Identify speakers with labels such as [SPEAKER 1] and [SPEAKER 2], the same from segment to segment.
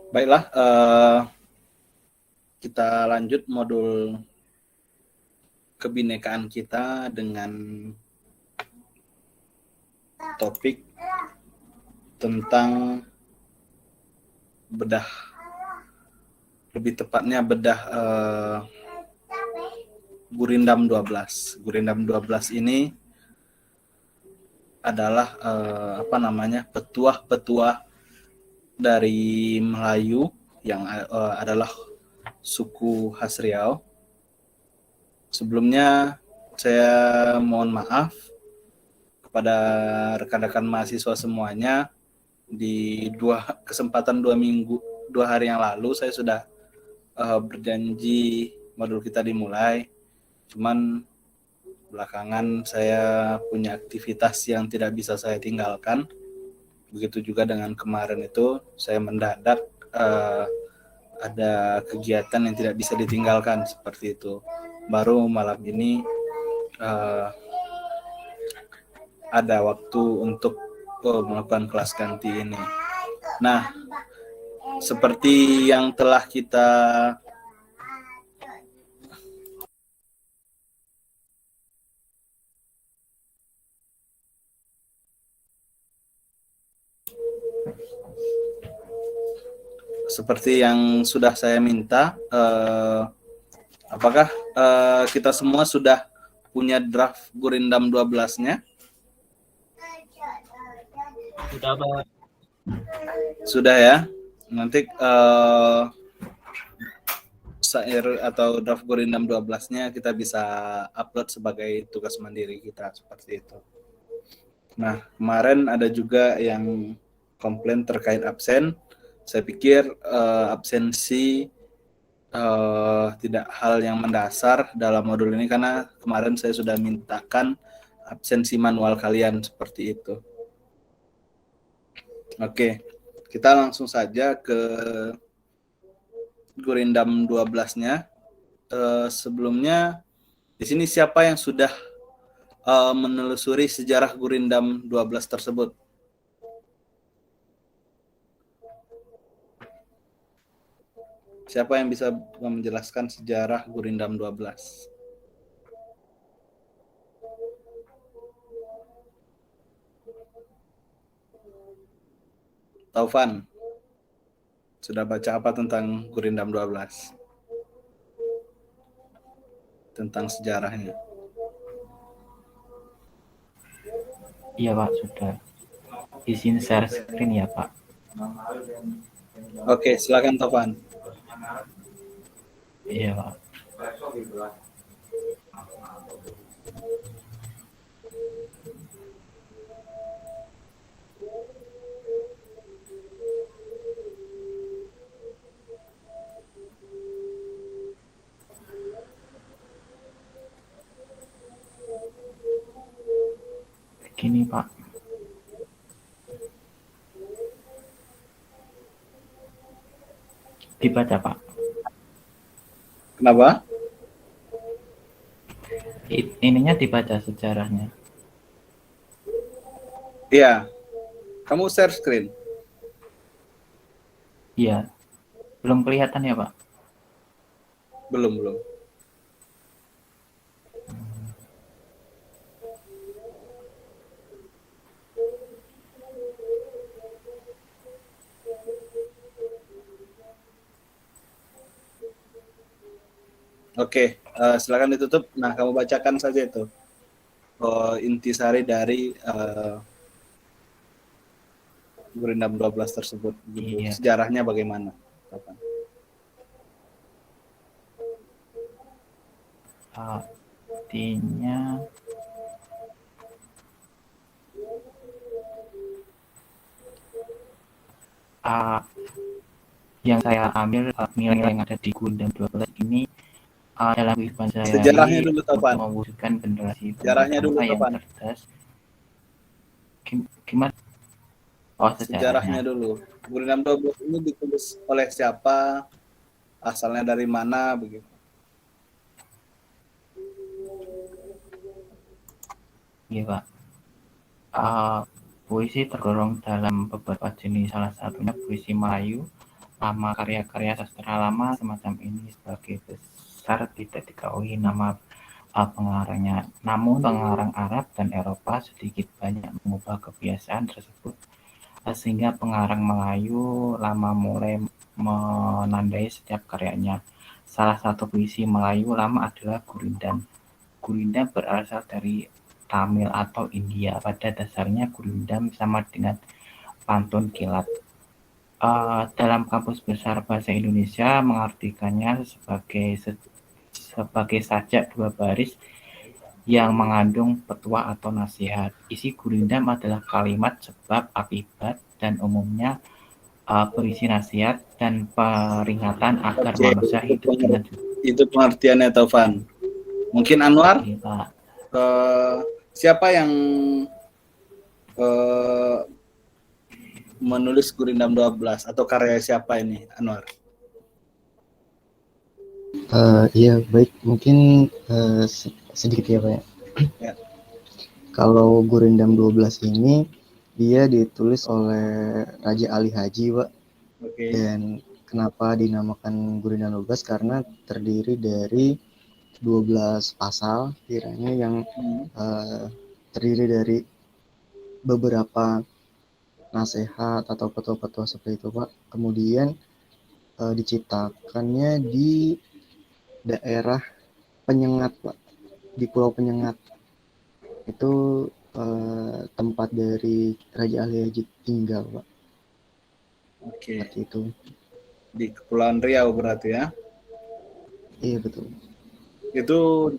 [SPEAKER 1] Baiklah, kita lanjut modul kebinekaan kita dengan topik tentang bedah, lebih tepatnya bedah Gurindam 12. Gurindam 12 ini adalah petuah-petuah dari Melayu yang adalah suku khas Riau. Sebelumnya saya mohon maaf kepada rekan-rekan mahasiswa semuanya. Di kesempatan 2 hari yang lalu saya sudah berjanji modul kita dimulai. Cuman belakangan saya punya aktivitas yang tidak bisa saya tinggalkan. Begitu juga dengan kemarin itu saya mendadak ada kegiatan yang tidak bisa ditinggalkan seperti itu. Baru malam ini ada waktu untuk melakukan kelas ganti ini. Nah, seperti yang telah kita sudah saya minta, apakah kita semua sudah punya draft Gurindam 12-nya?
[SPEAKER 2] Sudah, Pak.
[SPEAKER 1] Sudah ya. Nanti syair atau draft Gurindam 12-nya kita bisa upload sebagai tugas mandiri kita, seperti itu. Nah, kemarin ada juga yang komplain terkait absen. Saya pikir absensi tidak hal yang mendasar dalam modul ini, karena kemarin saya sudah mintakan absensi manual kalian seperti itu. Oke, kita langsung saja ke Gurindam 12-nya. Sebelumnya di sini siapa yang sudah menelusuri sejarah Gurindam 12 tersebut? Siapa yang bisa menjelaskan sejarah Gurindam 12? Taufan, sudah baca apa tentang Gurindam 12? Tentang sejarahnya.
[SPEAKER 2] Iya, Pak, sudah. Izin share screen ya, Pak.
[SPEAKER 1] Oke, silakan Taufan.
[SPEAKER 2] Iya, Pak. Begini, Pak. Dibaca, Pak.
[SPEAKER 1] Kenapa?
[SPEAKER 2] Ininya dibaca sejarahnya.
[SPEAKER 1] Iya. Kamu share screen?
[SPEAKER 2] Iya. Belum kelihatan ya, Pak?
[SPEAKER 1] Belum. Oke, silakan ditutup. Nah, kamu bacakan saja itu intisari dari Gurindam 12 tersebut.
[SPEAKER 2] Iya.
[SPEAKER 1] Sejarahnya bagaimana?
[SPEAKER 2] Artinya yang saya ambil nilai yang ada di Gurindam 12 ini dalam kehidupan saya
[SPEAKER 1] sejarahnya dulu, Taufan.
[SPEAKER 2] Mewujudkan generasi
[SPEAKER 1] sejarahnya dulu,
[SPEAKER 2] yang
[SPEAKER 1] Taufan.
[SPEAKER 2] cerdas. Gimana? Oh,
[SPEAKER 1] sejarahnya dulu. Gurindam 12 ini ditulis oleh siapa? Asalnya dari mana begitu?
[SPEAKER 2] Iya, Pak. Uh, Puisi tergolong dalam beberapa jenis, salah satunya puisi Melayu. Lama karya-karya sastra lama semacam ini sebagai besar tidak diketahui nama pengarangnya. Namun pengarang Arab dan Eropa sedikit banyak mengubah kebiasaan tersebut, sehingga pengarang Melayu lama mulai menandai setiap karyanya. Salah satu puisi Melayu lama adalah Gurindam. Gurindam berasal dari Tamil atau India. Pada dasarnya Gurindam sama dengan pantun kilat. Dalam Kamus Besar Bahasa Indonesia mengartikannya sebagai sajak dua baris yang mengandung petua atau nasihat. Isi Gurindam adalah kalimat sebab akibat dan umumnya berisi nasihat dan peringatan agar
[SPEAKER 1] Oke,
[SPEAKER 2] manusia hidup dengan
[SPEAKER 1] itu pengertiannya Taufan. Mungkin Anwar,
[SPEAKER 2] Oke, Pak.
[SPEAKER 1] siapa yang eh, menulis Gurindam 12 atau karya siapa ini, Anwar?
[SPEAKER 3] Iya, baik. Mungkin sedikit ya, Pak.
[SPEAKER 1] Ya.
[SPEAKER 3] Kalau Gurindam 12 ini dia ditulis oleh Raja Ali Haji, Pak.
[SPEAKER 1] Oke.
[SPEAKER 3] Dan kenapa dinamakan Gurindam 12? Karena terdiri dari 12 pasal kiranya yang terdiri dari beberapa nasihat atau petua-petua seperti itu, Pak. Kemudian diciptakannya di daerah Penyengat, Pak, di Pulau Penyengat. Itu tempat dari Raja Ali Haji tinggal, Pak.
[SPEAKER 1] Oke.
[SPEAKER 3] Seperti itu.
[SPEAKER 1] Di Kepulauan Riau berarti ya?
[SPEAKER 3] Iya, betul.
[SPEAKER 1] Itu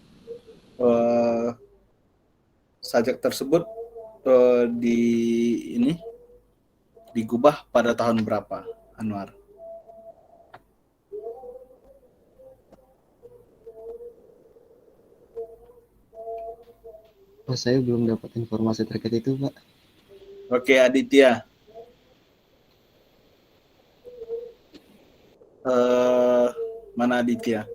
[SPEAKER 1] sajak tersebut digubah pada tahun berapa, Anwar?
[SPEAKER 3] Oh, saya belum dapat informasi terkait itu, Pak.
[SPEAKER 1] Oke, Aditya. Mana Aditya?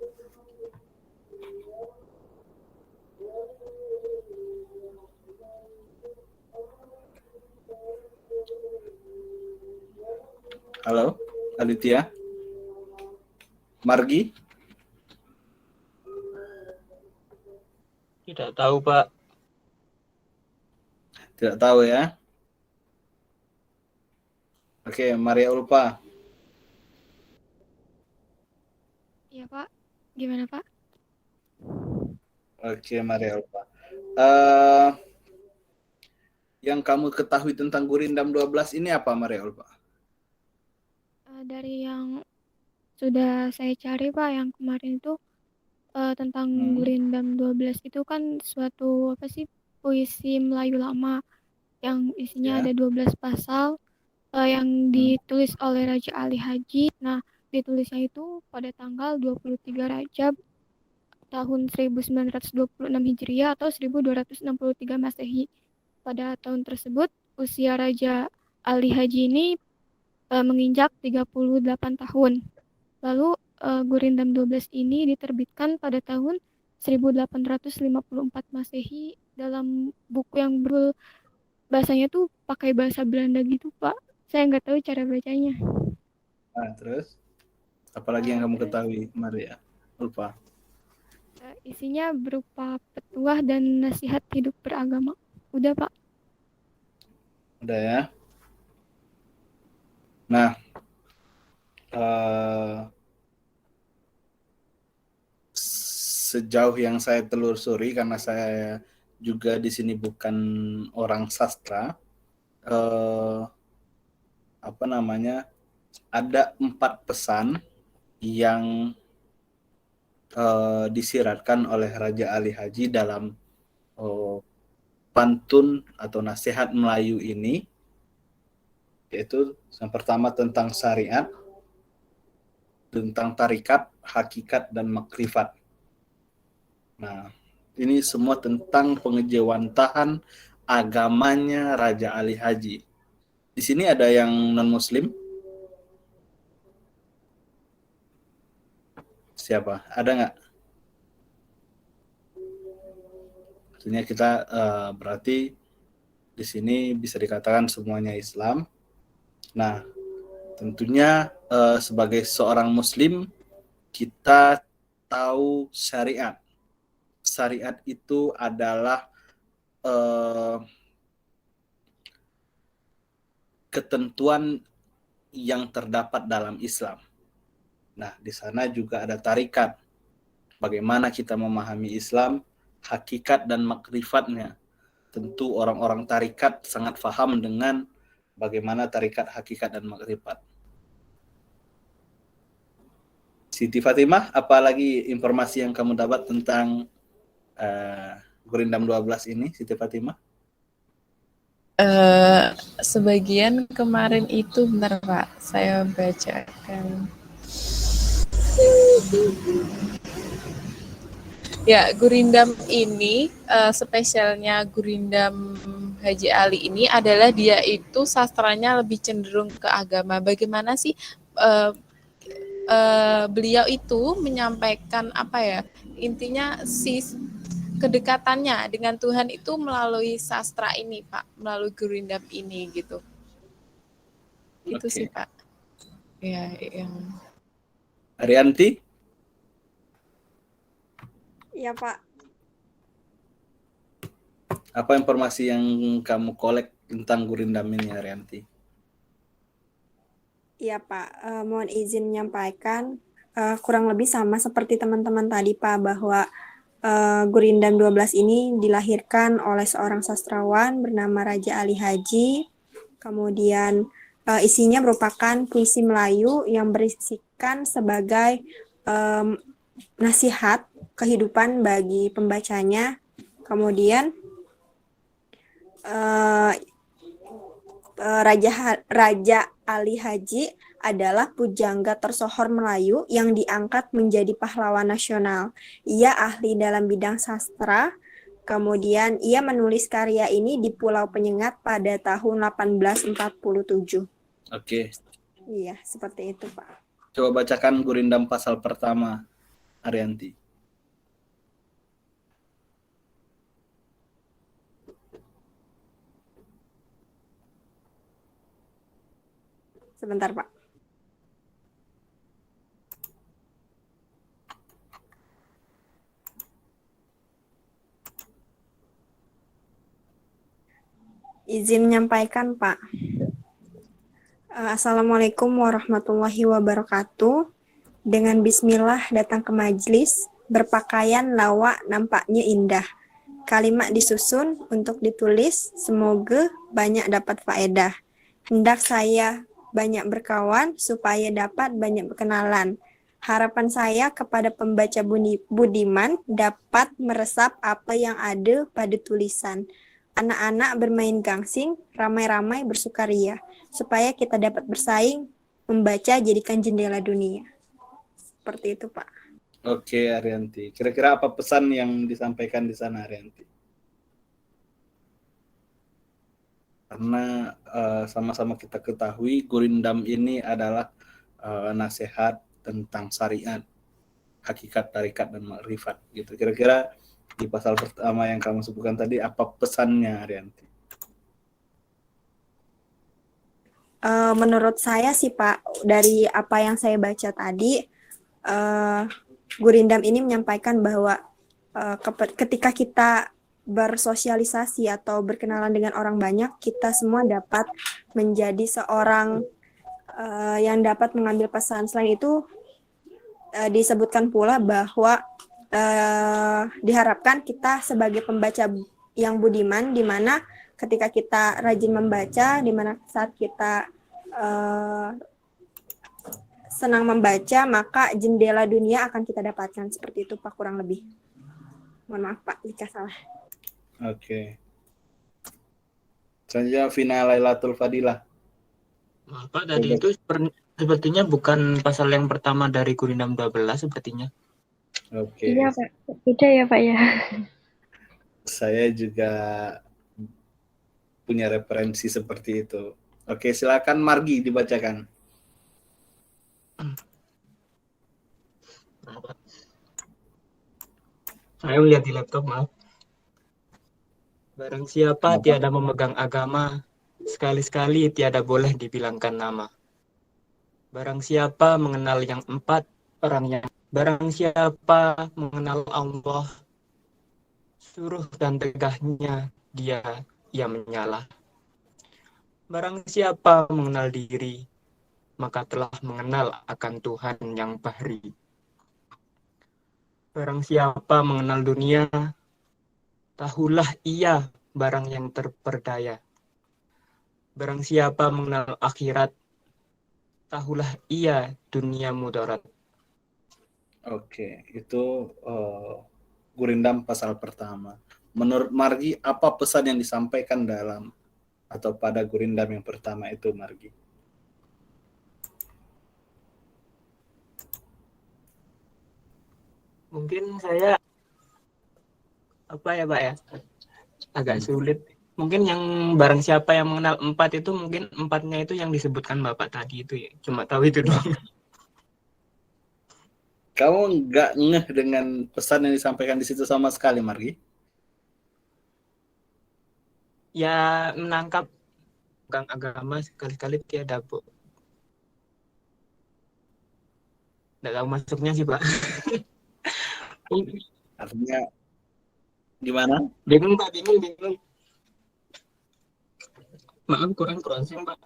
[SPEAKER 1] Halo, Aditya? Margi?
[SPEAKER 4] Tidak tahu, Pak.
[SPEAKER 1] Tidak tahu ya. Oke, Maria Ulfa.
[SPEAKER 5] Iya, Pak. Gimana, Pak?
[SPEAKER 1] Oke, Maria Ulfa. Yang kamu ketahui tentang Gurindam 12 ini apa, Maria Ulfa?
[SPEAKER 5] Dari yang sudah saya cari, Pak, yang kemarin itu tentang Gurindam 12 itu kan suatu puisi Melayu lama yang isinya ada 12 pasal yang ditulis oleh Raja Ali Haji. Nah, ditulisnya itu pada tanggal 23 Rajab tahun 1926 Hijriah atau 1263 Masehi. Pada tahun tersebut, usia Raja Ali Haji ini menginjak 38 tahun. Lalu Gurindam 12 ini diterbitkan pada tahun 1854 Masehi dalam buku yang bahasanya tuh pakai bahasa Belanda gitu, Pak. Saya nggak tahu cara bacanya.
[SPEAKER 1] Nah, terus apalagi yang kamu ketahui, Maria Ulfa?
[SPEAKER 5] Isinya berupa petuah dan nasihat hidup beragama. Udah, Pak.
[SPEAKER 1] Udah ya. Nah, sejauh yang saya telusuri, karena saya juga di sini bukan orang sastra, ada 4 pesan yang disiratkan oleh Raja Ali Haji dalam pantun atau nasihat Melayu ini, yaitu yang pertama tentang syariat, tentang tarikat, hakikat, dan makrifat. Nah, ini semua tentang pengejawantahan agamanya Raja Ali Haji. Di sini ada yang non-muslim? Siapa? Ada nggak? Tentunya kita berarti di sini bisa dikatakan semuanya Islam. Nah, tentunya sebagai seorang Muslim kita tahu syariat. Syariat itu adalah ketentuan yang terdapat dalam Islam. Nah, di sana juga ada tarikat. Bagaimana kita memahami Islam, hakikat dan makrifatnya. Tentu orang-orang tarikat sangat paham dengan bagaimana tarikat, hakikat dan makrifat. Siti Fatimah, apalagi informasi yang kamu dapat tentang Gurindam 12 ini, Siti Fatimah?
[SPEAKER 4] Sebagian kemarin itu, bentar Pak, saya bacakan. Ya, Gurindam ini, spesialnya Gurindam Haji Ali ini adalah dia itu sastranya lebih cenderung ke agama. Bagaimana sih beliau itu menyampaikan apa ya, intinya si kedekatannya dengan Tuhan itu melalui sastra ini Pak, melalui Gurindam ini gitu. Itu sih Pak. Ya, yang
[SPEAKER 1] Arianti?
[SPEAKER 6] Iya Pak.
[SPEAKER 1] Apa informasi yang kamu kolek tentang Gurindam ini, Arianti?
[SPEAKER 6] Iya Pak, mohon izin menyampaikan kurang lebih sama seperti teman-teman tadi Pak, bahwa Gurindam 12 ini dilahirkan oleh seorang sastrawan bernama Raja Ali Haji. Kemudian isinya merupakan puisi Melayu yang berisikan sebagai nasihat kehidupan bagi pembacanya. Kemudian Raja Ali Haji adalah pujangga tersohor Melayu yang diangkat menjadi pahlawan nasional. Ia ahli dalam bidang sastra. Kemudian ia menulis karya ini di Pulau Penyengat pada tahun 1847.
[SPEAKER 1] Oke.
[SPEAKER 6] Iya, seperti itu Pak.
[SPEAKER 1] Coba bacakan Gurindam pasal pertama, Arianti.
[SPEAKER 6] Sebentar Pak. Izin menyampaikan Pak. Assalamualaikum warahmatullahi wabarakatuh. Dengan bismillah datang ke majelis, berpakaian lawak nampaknya indah. Kalimat disusun untuk ditulis, semoga banyak dapat faedah. Hendak saya banyak berkawan supaya dapat banyak berkenalan. Harapan saya kepada pembaca budiman dapat meresap apa yang ada pada tulisan. Anak-anak bermain gangsing, ramai-ramai bersukaria, supaya kita dapat bersaing, membaca jadikan jendela dunia. Seperti itu, Pak.
[SPEAKER 1] Oke, Arianti. Kira-kira apa pesan yang disampaikan di sana, Arianti? Karena sama-sama kita ketahui Gurindam ini adalah nasihat tentang syariat, hakikat, tarikat, dan makrifat. Gitu. Kira-kira di pasal pertama yang kamu sebutkan tadi, apa pesannya, Arianti?
[SPEAKER 6] Menurut saya sih Pak, dari apa yang saya baca tadi, Gurindam ini menyampaikan bahwa ketika kita bersosialisasi atau berkenalan dengan orang banyak, kita semua dapat menjadi seorang yang dapat mengambil pesan. Selain itu, disebutkan pula bahwa diharapkan kita sebagai pembaca yang budiman, di mana ketika kita rajin membaca, di mana saat kita senang membaca, maka jendela dunia akan kita dapatkan. Seperti itu Pak, kurang lebih. Mohon maaf Pak jika salah.
[SPEAKER 1] Oke. Selanjutnya Vina Lailatul Fadilah.
[SPEAKER 7] Pak, tadi itu sepertinya bukan pasal yang pertama dari Gurindam 12 sepertinya.
[SPEAKER 1] Oke.
[SPEAKER 8] Iya Pak, beda ya Pak ya.
[SPEAKER 1] Saya juga punya referensi seperti itu. Oke, silakan Margi dibacakan.
[SPEAKER 7] Saya lihat di laptop, maaf. Barang siapa
[SPEAKER 1] Kenapa?
[SPEAKER 7] tiada memegang agama, sekali-sekali tiada boleh dibilangkan nama. Barang siapa mengenal yang empat, barang siapa mengenal Allah, suruh dan tegahnya ia menyalah. Barang siapa mengenal diri, maka telah mengenal akan Tuhan yang bahri. Barang siapa mengenal dunia, tahulah ia barang yang terperdaya. Barang siapa mengenal akhirat, tahulah ia dunia mudarat.
[SPEAKER 1] Oke, itu Gurindam pasal pertama. Menurut Margi, apa pesan yang disampaikan dalam atau pada Gurindam yang pertama itu, Margi?
[SPEAKER 7] Mungkin saya apa ya Pak ya, agak sulit. Mungkin yang barang siapa yang mengenal empat itu mungkin empatnya itu yang disebutkan Bapak tadi itu ya. Cuma tahu itu doang.
[SPEAKER 1] Kamu nggak ngeh dengan pesan yang disampaikan di situ sama sekali, Margi?
[SPEAKER 7] Ya menangkap pegang agama sekali-kali tiada Bu. Nggak tahu masuknya sih Pak.
[SPEAKER 1] Artinya gimana?
[SPEAKER 7] Bingung Pak, bingung. Maaf kurang crossing Pak.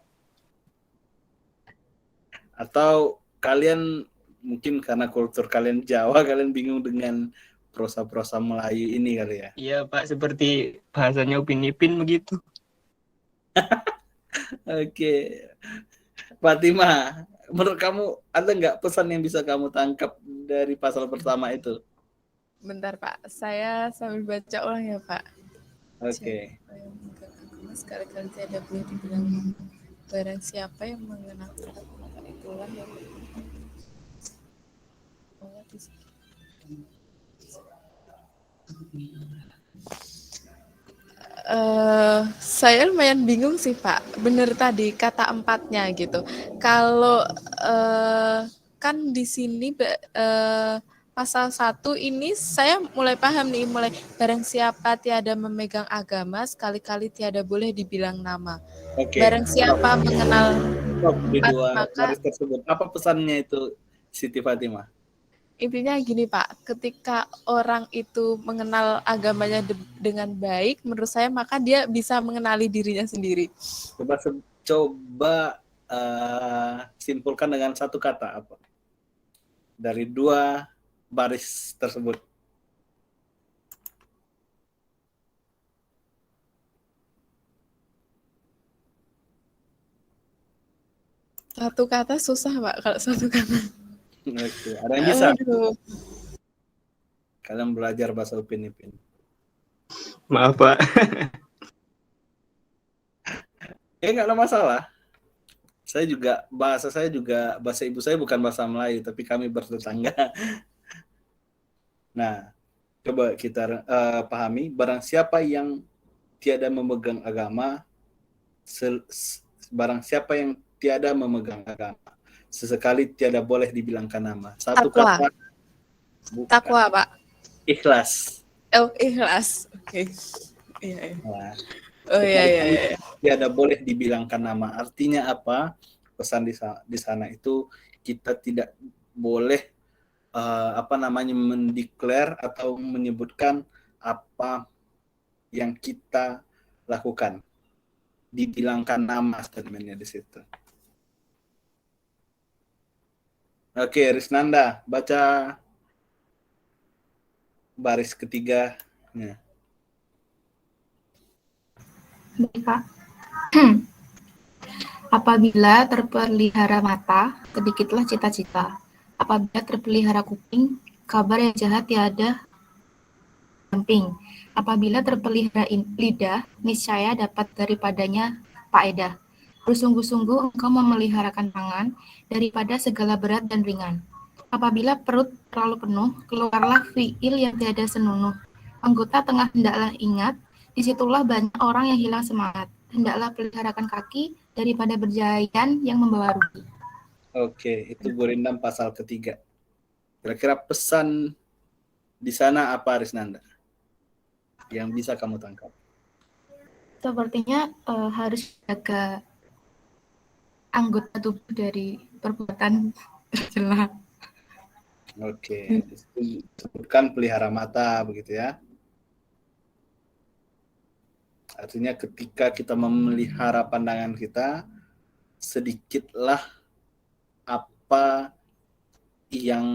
[SPEAKER 1] Atau kalian mungkin karena kultur kalian Jawa, kalian bingung dengan prosa-prosa Melayu ini kali ya?
[SPEAKER 7] Iya Pak, seperti bahasanya Upin Ipin begitu.
[SPEAKER 1] Oke. Fatima, menurut kamu ada nggak pesan yang bisa kamu tangkap dari pasal pertama itu?
[SPEAKER 4] Bentar Pak, saya sambil baca ulang ya Pak.
[SPEAKER 1] Oke.
[SPEAKER 4] Siapa yang memegang agama sekali-kali tidak boleh dibilang nama. Barang siapa yang mengenal Allah, maka itulah yang Allah di sini. Saya lumayan bingung sih Pak, bener tadi kata empatnya gitu. Kalau kan di sini pasal 1 ini saya mulai paham nih, mulai barang siapa tiada memegang agama, sekali-kali tiada boleh dibilang nama.
[SPEAKER 1] Oke.
[SPEAKER 4] Barang siapa mengenal
[SPEAKER 1] di
[SPEAKER 4] empat,
[SPEAKER 1] dua
[SPEAKER 4] maka
[SPEAKER 1] baris tersebut. Apa pesannya itu, Siti Fatimah?
[SPEAKER 4] intinya gini Pak, ketika orang itu mengenal agamanya dengan baik, menurut saya maka dia bisa mengenali dirinya sendiri.
[SPEAKER 1] Coba simpulkan dengan satu kata apa? Dari dua baris tersebut.
[SPEAKER 4] Satu kata susah Pak, kalau satu kata.
[SPEAKER 1] Oke. Ada yang bisa?
[SPEAKER 4] Aduh.
[SPEAKER 1] Kalian belajar bahasa Upin Ipin.
[SPEAKER 7] Maaf Pak.
[SPEAKER 1] Nggak ada masalah. Bahasa ibu saya bukan bahasa Melayu, tapi kami bertetangga. Nah, coba kita pahami, barang siapa yang tiada memegang agama, sesekali tiada boleh dibilangkan nama. Satu
[SPEAKER 4] Takwa.
[SPEAKER 1] kata.
[SPEAKER 4] Takwa Pak.
[SPEAKER 1] Ikhlas.
[SPEAKER 4] Oh, ikhlas. Oke. Iya.
[SPEAKER 1] Nah,
[SPEAKER 4] Oh iya.
[SPEAKER 1] tiada boleh dibilangkan nama. Artinya apa? Pesan di sana itu kita tidak boleh mendeklar atau menyebutkan apa yang kita lakukan. Dibilangkan nama statementnya di situ. Oke, Risnanda, baca baris ketiga.
[SPEAKER 9] Baik, Kak. Apabila terpelihara mata, sedikitlah cita-cita. Apabila terpelihara kuping, kabar yang jahat tiada damping. Apabila terpelihara lidah, niscaya dapat daripadanya faedah. Bersungguh-sungguh engkau memeliharakan tangan daripada segala berat dan ringan. Apabila perut terlalu penuh, keluarlah fiil yang tiada senunuh. Anggota tengah hendaklah ingat, disitulah banyak orang yang hilang semangat. Hendaklah peliharakan kaki daripada berjalan yang membawa rugi.
[SPEAKER 1] Oke, itu Gurindam pasal ketiga. Kira-kira pesan di sana apa, Risnanda? Yang bisa kamu tangkap?
[SPEAKER 9] Sepertinya harus jaga anggota tubuh dari perbuatan tercela.
[SPEAKER 1] Oke, disebutkan pelihara mata begitu ya. Artinya ketika kita memelihara pandangan kita, sedikitlah apa yang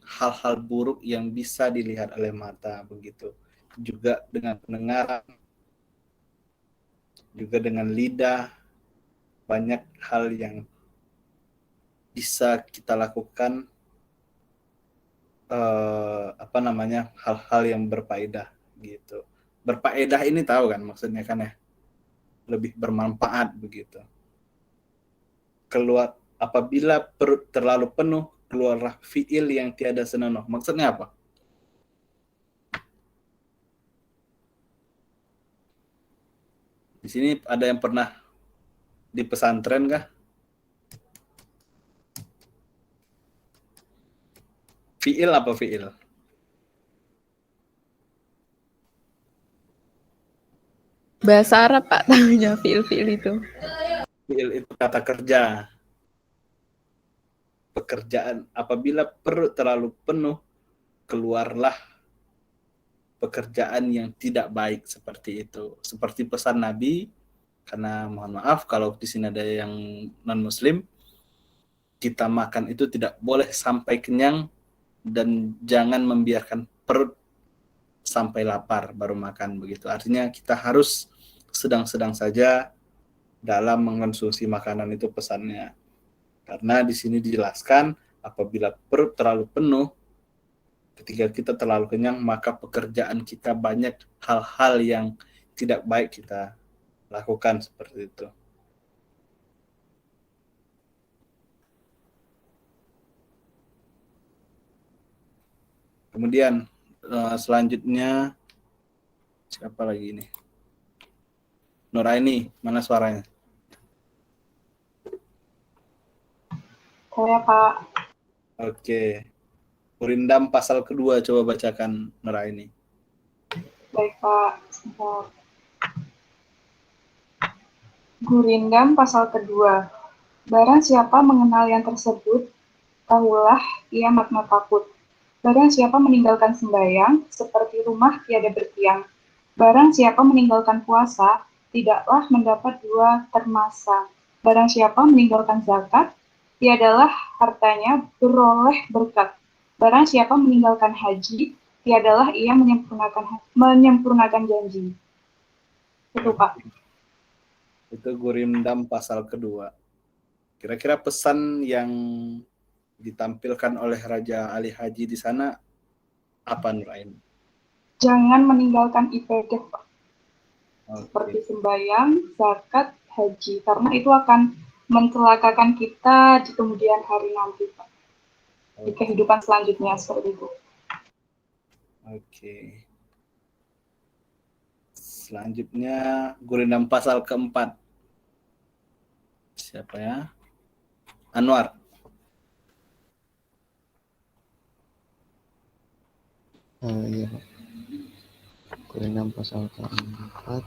[SPEAKER 1] hal-hal buruk yang bisa dilihat oleh mata begitu. Juga dengan pendengaran, juga dengan lidah, banyak hal yang bisa kita lakukan, hal-hal yang berfaedah gitu. Berfaedah ini tahu kan maksudnya kan ya, lebih bermanfaat begitu. Keluar apabila perut terlalu penuh, keluarlah fiil yang tiada senonoh. Maksudnya apa? Di sini ada yang pernah di pesantren kah? Fiil apa fiil?
[SPEAKER 4] Bahasa Arab Pak tahunya fiil-fiil itu.
[SPEAKER 1] Fiil itu kata kerja. Pekerjaan. Apabila perut terlalu penuh, keluarlah pekerjaan yang tidak baik seperti itu. Seperti pesan Nabi, karena mohon maaf kalau di sini ada yang non-muslim, kita makan itu tidak boleh sampai kenyang dan jangan membiarkan perut sampai lapar baru makan begitu. Artinya kita harus sedang-sedang saja dalam mengkonsumsi makanan, itu pesannya. Karena di sini dijelaskan apabila perut terlalu penuh, ketika kita terlalu kenyang, maka pekerjaan kita banyak hal-hal yang tidak baik kita lakukan seperti itu. Kemudian selanjutnya siapa lagi ini? Nuraini, mana suaranya?
[SPEAKER 8] Saya Pak.
[SPEAKER 1] Oke. Gurindam pasal kedua, coba bacakan Nuraini.
[SPEAKER 8] Baik Pak. Gurindam pasal kedua. Barang siapa mengenal yang tersebut, tahulah ia makna takut. Barang siapa meninggalkan sembahyang, seperti rumah tiada bertiang. Barang siapa meninggalkan puasa, tidaklah mendapat dua termasa. Barang siapa meninggalkan zakat, tiadalah hartanya beroleh berkat. Barang siapa meninggalkan haji, tiadalah ia menyempurnakan janji. Itu Pak.
[SPEAKER 1] Itu Gurindam pasal kedua. Kira-kira pesan yang ditampilkan oleh Raja Ali Haji di sana apa, Nuraini?
[SPEAKER 8] Jangan meninggalkan ibadah Pak. Seperti sembahyang, zakat, haji, karena itu akan mencelakakan kita di kemudian hari nanti Pak. Di kehidupan selanjutnya seperti itu.
[SPEAKER 1] Oke. Selanjutnya Gurindam pasal keempat. Siapa ya? Anwar.
[SPEAKER 3] Iya Pak. Gurindam pasal keempat.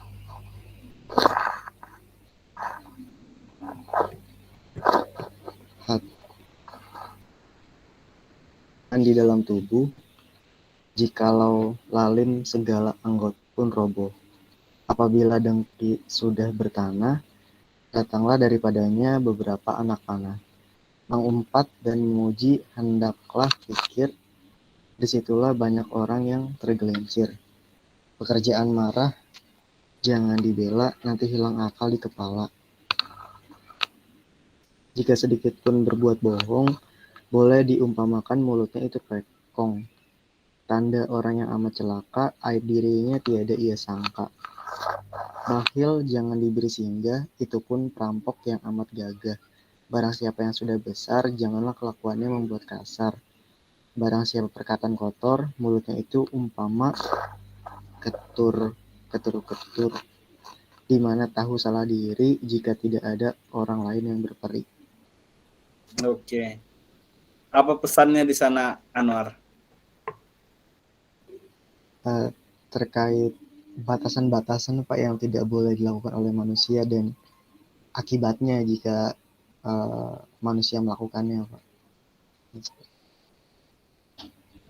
[SPEAKER 3] Di dalam tubuh, jikalau lalin segala anggota pun roboh. Apabila dengki sudah bertanah, datanglah daripadanya beberapa anak panah. Mengumpat dan memuji hendaklah pikir, disitulah banyak orang yang tergelincir. Pekerjaan marah, jangan dibela, nanti hilang akal di kepala. Jika sedikit pun berbuat bohong, boleh diumpamakan mulutnya itu pekong. Tanda orang yang amat celaka, aib dirinya tiada ia sangka. Bakhil jangan diberi singgah, itu pun perampok yang amat gagah. Barang siapa yang sudah besar, janganlah kelakuannya membuat kasar. Barang siapa perkataan kotor, mulutnya itu umpama ketur, di mana tahu salah diri jika tidak ada orang lain yang berperi.
[SPEAKER 1] Oke. Apa pesannya di sana, Anwar?
[SPEAKER 3] Terkait batasan-batasan Pak yang tidak boleh dilakukan oleh manusia dan akibatnya jika manusia melakukannya Pak.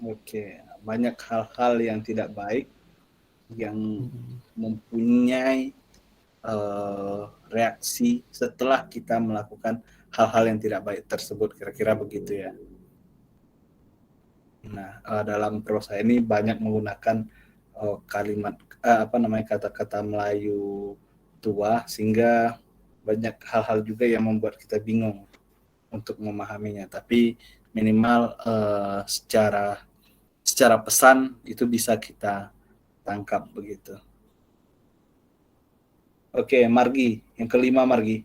[SPEAKER 1] Oke, banyak hal-hal yang tidak baik yang mempunyai reaksi setelah kita melakukan hal-hal yang tidak baik tersebut, kira-kira begitu ya. Nah, dalam prosa ini banyak menggunakan kalimat kata-kata Melayu tua, sehingga banyak hal-hal juga yang membuat kita bingung untuk memahaminya. Tapi minimal secara pesan itu bisa kita tangkap begitu. Oke, Margi, yang kelima Margi.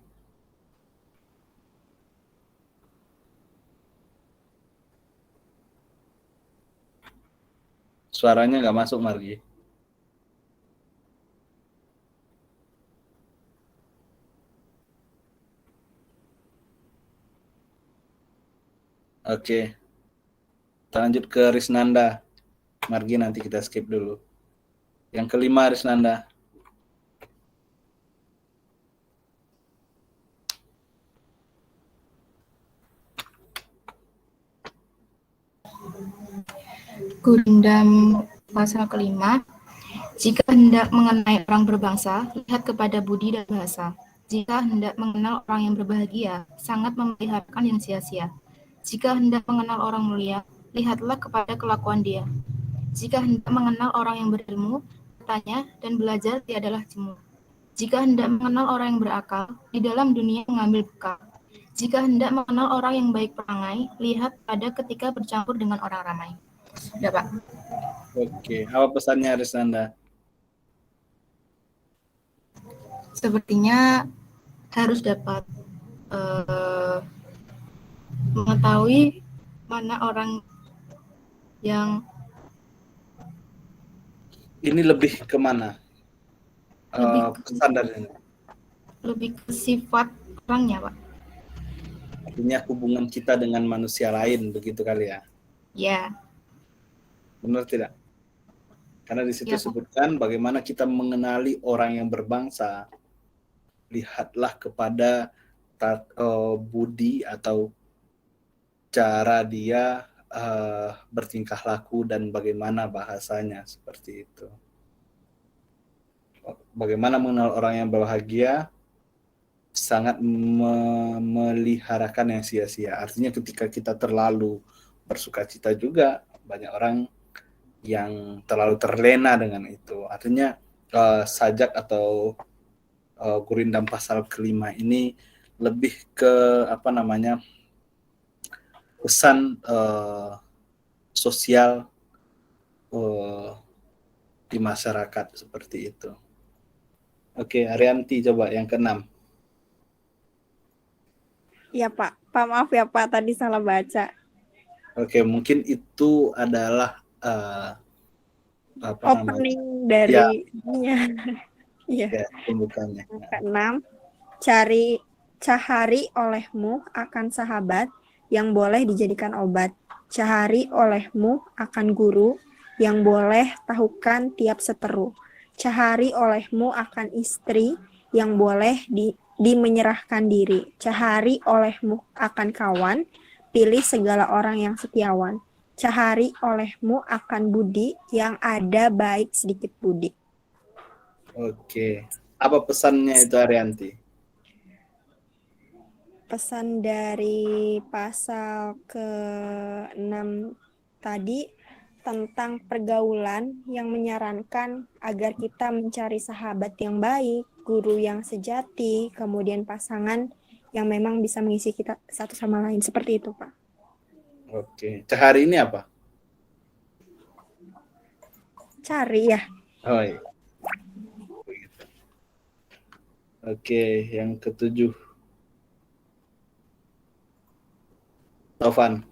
[SPEAKER 1] Suaranya nggak masuk Margi. Oke, kita lanjut ke Risnanda. Margi nanti kita skip dulu. Yang kelima Risnanda.
[SPEAKER 9] Gurindam pasal kelima. Jika hendak mengenai orang berbangsa, lihat kepada budi dan bahasa. Jika hendak mengenal orang yang berbahagia, sangat memeliharakan yang sia-sia. Jika hendak mengenal orang mulia, lihatlah kepada kelakuan dia. Jika hendak mengenal orang yang berilmu, bertanya dan belajar tiadalah jemu. Jika hendak mengenal orang yang berakal, di dalam dunia mengambil bekal. Jika hendak mengenal orang yang baik perangai, lihat pada ketika bercampur dengan orang ramai. Sudah, Pak.
[SPEAKER 1] Oke, apa pesannya Risnanda?
[SPEAKER 9] Sepertinya harus dapat mengetahui mana orang yang
[SPEAKER 1] ini lebih kemana? Pesan dari ini.
[SPEAKER 9] Lebih ke sifat orangnya, Pak.
[SPEAKER 1] Artinya hubungan kita dengan manusia lain, begitu kali ya?
[SPEAKER 9] Ya.
[SPEAKER 1] Benar tidak? Karena di situ
[SPEAKER 9] Ya,
[SPEAKER 1] sebutkan bagaimana kita mengenali orang yang berbangsa. Lihatlah kepada budi atau cara dia bertingkah laku dan bagaimana bahasanya, seperti itu. Bagaimana mengenal orang yang berbahagia, sangat memeliharakan yang sia-sia. Artinya ketika kita terlalu bersukacita juga, banyak orang yang terlalu terlena dengan itu. Artinya sajak atau Gurindam pasal kelima ini lebih ke pesan sosial di masyarakat seperti itu. Oke, Arianti coba yang keenam.
[SPEAKER 6] Ya Pak, maaf ya Pak, tadi salah baca.
[SPEAKER 1] Oke, mungkin itu adalah
[SPEAKER 6] opening dari
[SPEAKER 1] ya, pembukaannya.
[SPEAKER 6] Keenam, cahari olehmu akan sahabat yang boleh dijadikan obat. Cahari olehmu akan guru yang boleh tahukan tiap seteru. Cahari olehmu akan istri yang boleh dimenyerahkan diri. Cahari olehmu akan kawan, pilih segala orang yang setiawan. Cahari olehmu akan budi yang ada baik sedikit budi.
[SPEAKER 1] Oke, apa pesannya itu Arianti?
[SPEAKER 6] Pesan dari pasal ke-6 tadi tentang pergaulan yang menyarankan agar kita mencari sahabat yang baik, guru yang sejati, kemudian pasangan yang memang bisa mengisi kita satu sama lain. Seperti itu, Pak.
[SPEAKER 1] Oke, cahari ini apa?
[SPEAKER 6] Cari ya.
[SPEAKER 1] Oh iya. Oke, yang ketujuh. Taufan.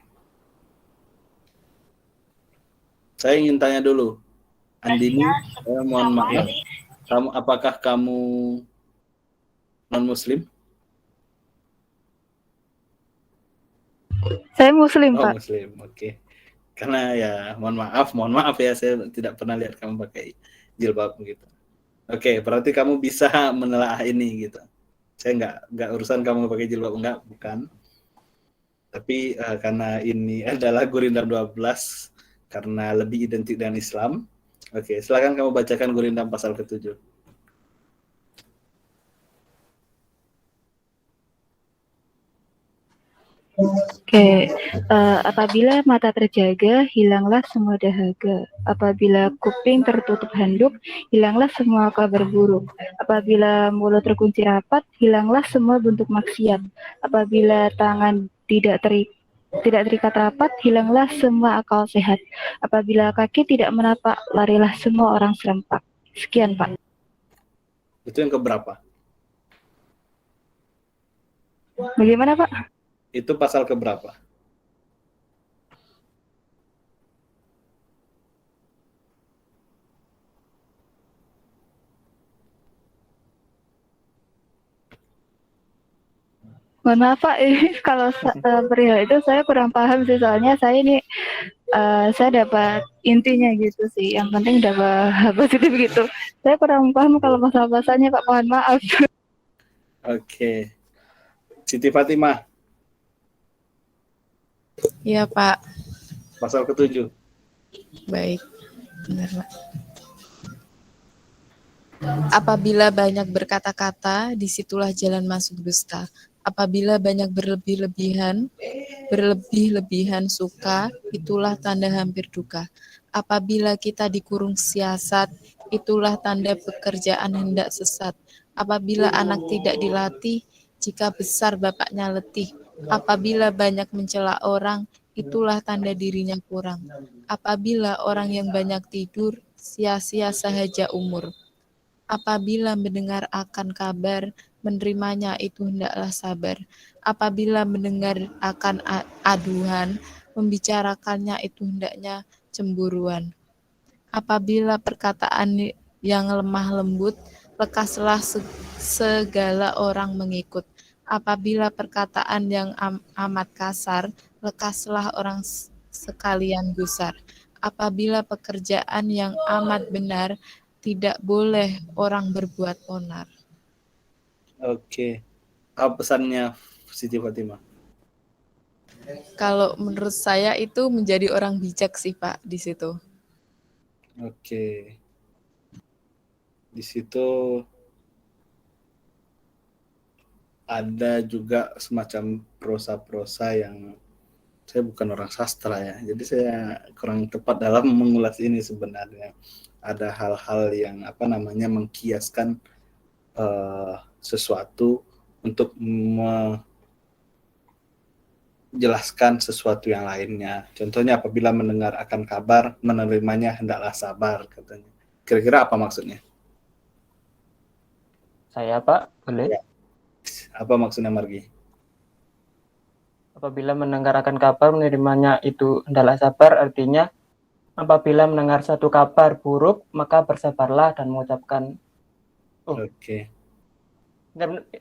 [SPEAKER 1] Saya ingin tanya dulu. Andini, mohon maaf. Apakah kamu non-muslim?
[SPEAKER 10] Saya muslim, Pak.
[SPEAKER 1] Muslim, oke. Karena ya mohon maaf ya, saya tidak pernah lihat kamu pakai jilbab begitu. Oke, berarti kamu bisa menelaah ini gitu. Saya nggak urusan kamu pakai jilbab enggak, bukan. Tapi karena ini adalah Gurindam 12 karena lebih identik dengan Islam. Oke, silakan kamu bacakan Gurindam pasal ke-7.
[SPEAKER 10] Oke, apabila mata terjaga, hilanglah semua dahaga. Apabila kuping tertutup handuk, hilanglah semua kabar buruk. Apabila mulut terkunci rapat, hilanglah semua bentuk maksiat. Apabila tangan tidak terikat rapat, hilanglah semua akal sehat. Apabila kaki tidak menapak, larilah semua orang serempak. Sekian, Pak.
[SPEAKER 1] Itu yang keberapa?
[SPEAKER 10] Bagaimana, Pak?
[SPEAKER 1] Itu pasal keberapa?
[SPEAKER 10] Mohon maaf Pak, ini kalau perihal itu saya kurang paham sih, soalnya saya ini saya dapat intinya gitu sih. Yang penting dapat positif gitu. Saya kurang paham kalau pasal-pasalnya Pak, mohon maaf.
[SPEAKER 1] Oke. Siti Fatimah.
[SPEAKER 4] Iya Pak.
[SPEAKER 1] Pasal ke-7.
[SPEAKER 4] Baik, benar Pak. Apabila banyak berkata-kata, disitulah jalan masuk dusta. Apabila banyak berlebih-lebihan suka, itulah tanda hampir duka. Apabila kita dikurung siasat, itulah tanda pekerjaan hendak sesat. Apabila anak tidak dilatih, jika besar bapaknya letih. Apabila banyak mencela orang, itulah tanda dirinya kurang. Apabila orang yang banyak tidur, sia-sia sahaja umur. Apabila mendengar akan kabar, menerimanya itu hendaklah sabar. Apabila mendengar akan aduhan, membicarakannya itu hendaknya cemburuan. Apabila perkataan yang lemah lembut, lekaslah segala orang mengikut. Apabila perkataan yang amat kasar, lekaslah orang sekalian gusar. Apabila pekerjaan yang amat benar, tidak boleh orang berbuat onar.
[SPEAKER 1] Oke. Apa pesannya Siti Fatimah?
[SPEAKER 4] Kalau menurut saya itu menjadi orang bijak sih Pak di situ.
[SPEAKER 1] Oke. Di situ ada juga semacam prosa-prosa yang saya bukan orang sastra ya, jadi saya kurang tepat dalam mengulas ini sebenarnya. Ada hal-hal yang mengkiaskan sesuatu untuk menjelaskan sesuatu yang lainnya. Contohnya apabila mendengar akan kabar, menerimanya hendaklah sabar katanya. Kira-kira apa maksudnya?
[SPEAKER 7] Saya Pak, boleh?
[SPEAKER 1] Ya. Apa maksudnya Margi?
[SPEAKER 7] Apabila mendengar akan kabar, menerimanya itu hendaklah sabar, artinya apabila mendengar satu kabar buruk, maka bersabarlah dan mengucapkan
[SPEAKER 1] Oke.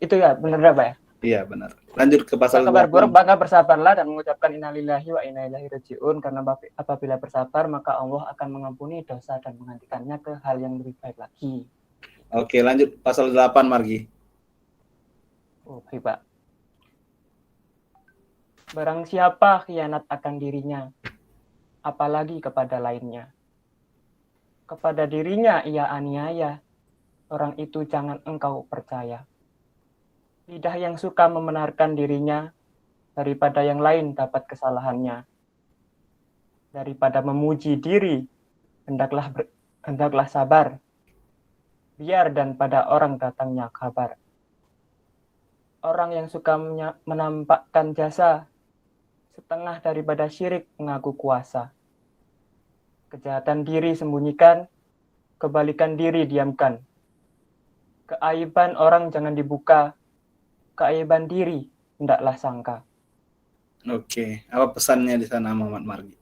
[SPEAKER 7] Itu ya, benar Pak ya?
[SPEAKER 1] Iya, benar. Lanjut ke pasal
[SPEAKER 7] kabar buruk, maka bersabarlah dan mengucapkan innalillahi wa inna ilaihi raji'un, karena apabila bersabar, maka Allah akan mengampuni dosa dan menggantikannya ke hal yang lebih baik lagi.
[SPEAKER 1] Oke, lanjut pasal 8 Margi.
[SPEAKER 7] Oke, Pak. Barang siapa khianat akan dirinya, apalagi kepada lainnya. Kepada dirinya ia aniaya, orang itu jangan engkau percaya. Lidah yang suka membenarkan dirinya, daripada yang lain dapat kesalahannya. Daripada memuji diri, hendaklah sabar. Biar dan pada orang datangnya kabar. Orang yang suka menampakkan jasa, setengah daripada syirik mengaku kuasa. Kejahatan diri sembunyikan, kebalikan diri diamkan. Keaiban orang jangan dibuka, keaiban diri hendaklah sangka.
[SPEAKER 1] Oke, apa pesannya di sana Muhammad Margi?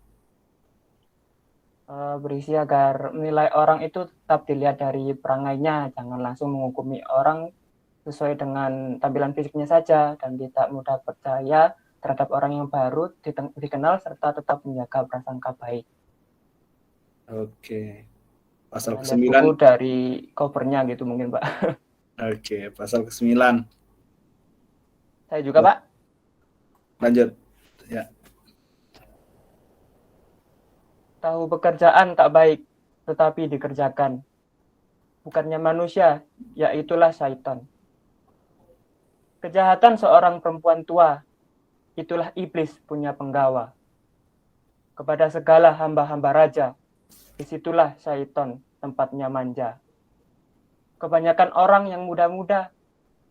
[SPEAKER 7] Berisi agar menilai orang itu tetap dilihat dari perangainya, jangan langsung menghukumi orang sesuai dengan tampilan fisiknya saja, dan tidak mudah percaya terhadap orang yang baru dikenal, serta tetap menjaga prasangka baik.
[SPEAKER 1] Oke. Pasal
[SPEAKER 7] Lihat
[SPEAKER 1] ke-9.
[SPEAKER 7] buku dari covernya gitu mungkin, Pak.
[SPEAKER 1] Oke, pasal ke-9.
[SPEAKER 7] Saya juga, Pak.
[SPEAKER 1] Lanjut. Ya.
[SPEAKER 7] Tahu pekerjaan tak baik, tetapi dikerjakan. Bukannya manusia, yaitulah syaitan. Kejahatan seorang perempuan tua, itulah iblis punya penggawa. Kepada segala hamba-hamba raja, disitulah syaitan tempatnya manja. Kebanyakan orang yang muda-muda,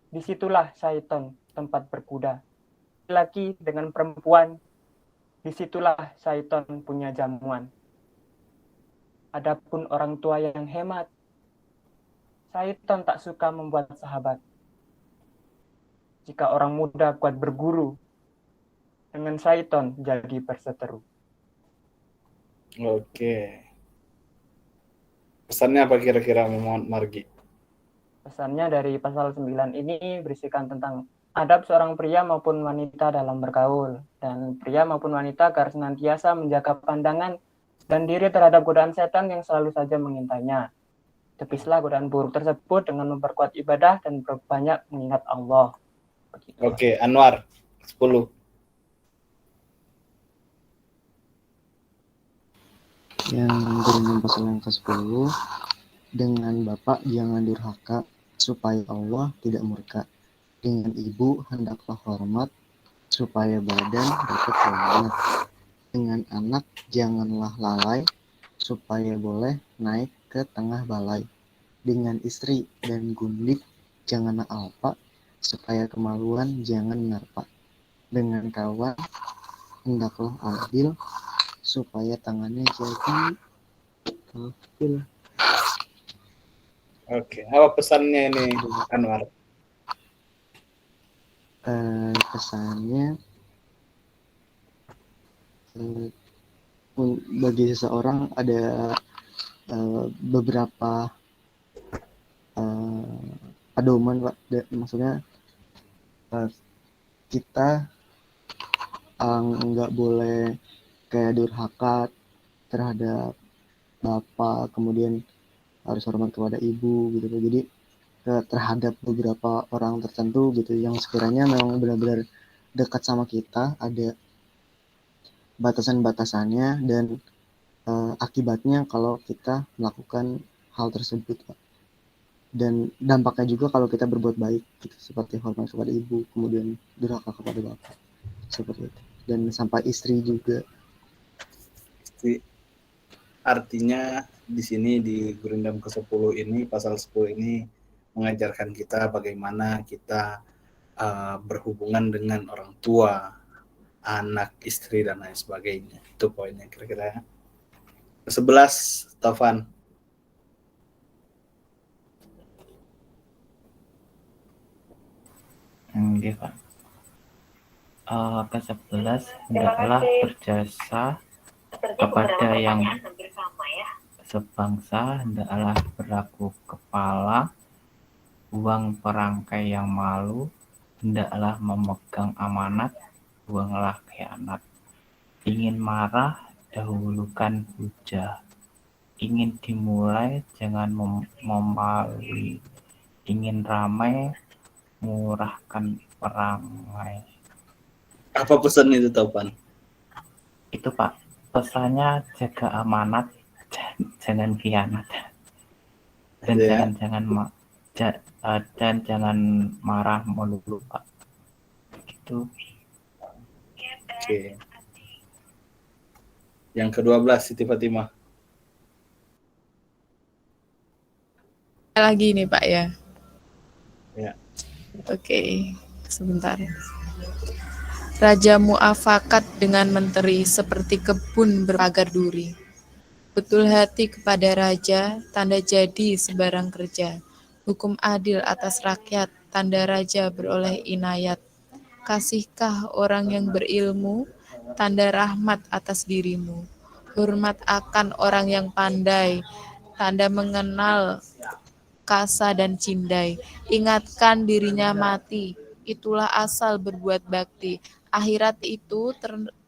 [SPEAKER 7] disitulah syaitan tempat berkuda. Laki dengan perempuan, disitulah syaitan punya jamuan. Adapun orang tua yang hemat, syaitan tak suka membuat sahabat. Jika orang muda kuat berguru, dengan syaitan jadi berseteru.
[SPEAKER 1] Oke. Pesannya apa kira-kira Muhammad Margi?
[SPEAKER 7] Pesannya dari pasal 9 ini berisikan tentang adab seorang pria maupun wanita dalam bergaul. Dan pria maupun wanita agar senantiasa menjaga pandangan dan diri terhadap godaan setan yang selalu saja mengintainya. Tepislah godaan buruk tersebut dengan memperkuat ibadah dan berbanyak mengingat Allah. Begitu.
[SPEAKER 1] Oke, Anwar, 10.
[SPEAKER 3] Yang berunding pasal yang ke-10, dengan bapak jangan durhaka, supaya Allah tidak murka. Dengan ibu hendaklah hormat, supaya badan dapat selamat. Dengan anak janganlah lalai, supaya boleh naik ke tengah balai. Dengan istri dan gundik janganlah alpa, supaya kemaluan jangan narpa. Dengan kawan hendaklah adil, supaya tangannya jadi kafil.
[SPEAKER 1] Oke, apa pesannya ini Anwar?
[SPEAKER 3] Pesannya bagi seseorang ada beberapa pedoman, Pak. Maksudnya kita nggak boleh kayak durhaka terhadap bapak, kemudian harus hormat kepada ibu gitu. Jadi terhadap beberapa orang tertentu gitu yang sekiranya memang benar-benar dekat sama kita, ada batasan-batasannya dan akibatnya kalau kita melakukan hal tersebut, Pak. Dan dampaknya juga kalau kita berbuat baik gitu, seperti hormat kepada ibu, kemudian durhaka kepada bapak, seperti itu. Dan sampai istri juga.
[SPEAKER 1] Artinya di sini di Gurindam ke-10 ini, pasal 10 ini mengajarkan kita bagaimana kita berhubungan dengan orang tua, anak, istri, dan lain sebagainya. Itu poinnya kira-kira. 11, Taufan.
[SPEAKER 2] Iya, Pak. Ke-11, hendaklah berjasa kepada yang sebangsa, hendaklah berlaku kepala, buang perangkai yang malu, hendaklah memegang amanat, buanglah khianat. Ingin marah, dahulukan hujah. Ingin dimulai, jangan memalui. Ingin ramai, murahkan perangai.
[SPEAKER 1] Apa pesan itu, Taufan?
[SPEAKER 2] Itu, Pak, pesannya jaga amanat, jangan khianat, dan
[SPEAKER 1] Ya.
[SPEAKER 2] jangan marah melulu, Pak. Gitu.
[SPEAKER 1] Oke. Yang ke-12, Siti Fatimah.
[SPEAKER 4] Lagi nih Pak ya.
[SPEAKER 1] Ya.
[SPEAKER 4] Oke, sebentar. Raja muafakat dengan menteri seperti kebun berpagar duri. Betul hati kepada raja, tanda jadi sebarang kerja. Hukum adil atas rakyat, tanda raja beroleh inayat. Kasihkah orang yang berilmu, tanda rahmat atas dirimu. Hormat akan orang yang pandai, tanda mengenal kasa dan cindai. Ingatkan dirinya mati, itulah asal berbuat bakti. Akhirat itu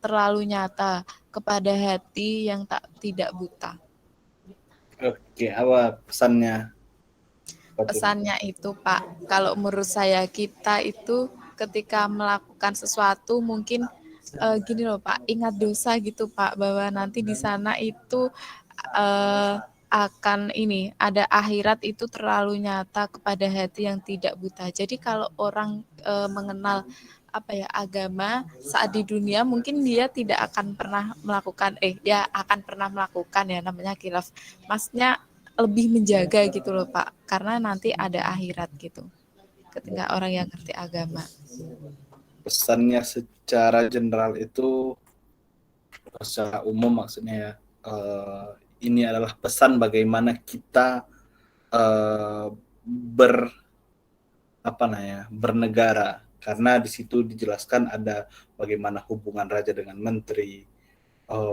[SPEAKER 4] terlalu nyata kepada hati yang tidak buta.
[SPEAKER 1] Oke, apa pesannya, Fatima?
[SPEAKER 4] Pesannya itu Pak, kalau menurut saya kita itu ketika melakukan sesuatu mungkin gini loh Pak, ingat dosa gitu Pak, bahwa nanti di sana itu akan ini ada akhirat itu terlalu nyata kepada hati yang tidak buta. Jadi kalau orang mengenal apa ya agama saat di dunia mungkin dia tidak akan pernah melakukan dia akan pernah melakukan ya namanya khilaf. Maksudnya lebih menjaga gitu loh Pak, karena nanti ada akhirat gitu. Ketika orang yang ngerti agama.
[SPEAKER 1] Pesannya secara general itu, secara umum maksudnya ya, ini adalah pesan bagaimana kita bernegara, karena di situ dijelaskan ada bagaimana hubungan raja dengan menteri,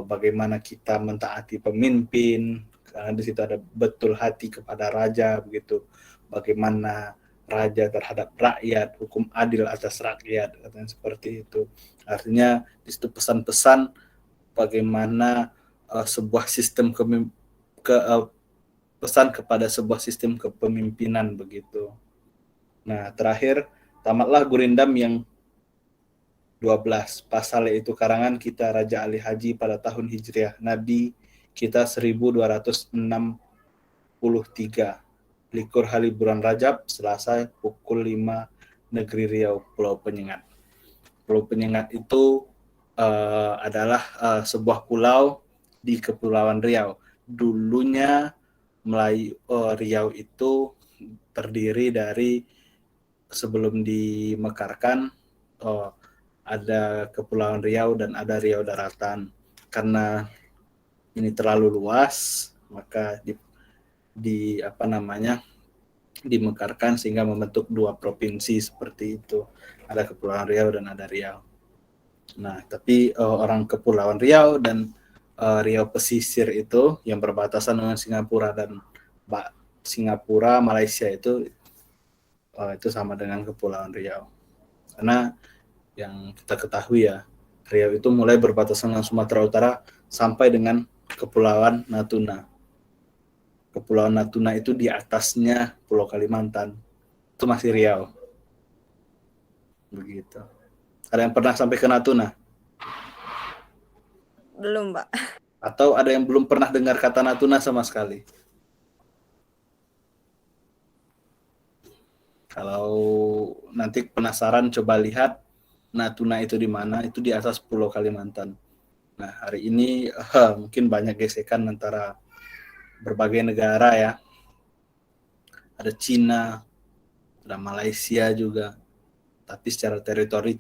[SPEAKER 1] bagaimana kita mentaati pemimpin, karena di situ ada betul hati kepada raja begitu, bagaimana raja terhadap rakyat, hukum adil atas rakyat, katanya seperti itu. Artinya di situ pesan-pesan bagaimana sebuah sistem pesan kepada sebuah sistem kepemimpinan begitu. Nah, terakhir, tamatlah Gurindam yang 12. Pasal itu karangan kita Raja Ali Haji pada tahun Hijriah Nabi kita 1263. Likur hari bulan Rajab, Selasa pukul 5 Negeri Riau, Pulau Penyengat. Pulau Penyengat itu adalah sebuah pulau di Kepulauan Riau. Dulunya Melayu Riau itu terdiri dari, sebelum dimekarkan, ada Kepulauan Riau dan ada Riau Daratan. Karena ini terlalu luas, maka dimekarkan sehingga membentuk dua provinsi seperti itu. Ada Kepulauan Riau dan ada Riau. Nah, tapi orang Kepulauan Riau dan Riau Pesisir itu yang berbatasan dengan Singapura dan Malaysia itu sama dengan Kepulauan Riau. Karena yang kita ketahui ya, Riau itu mulai berbatasan dengan Sumatera Utara sampai dengan Kepulauan Natuna. Kepulauan Natuna itu di atasnya Pulau Kalimantan. Itu masih Riau. Begitu. Ada yang pernah sampai ke Natuna?
[SPEAKER 6] Belum, Pak.
[SPEAKER 1] Atau ada yang belum pernah dengar kata Natuna sama sekali? Kalau nanti penasaran, coba lihat Natuna itu di mana, itu di atas Pulau Kalimantan. Nah, hari ini mungkin banyak gesekan antara berbagai negara ya. Ada Cina, ada Malaysia juga. Tapi secara teritori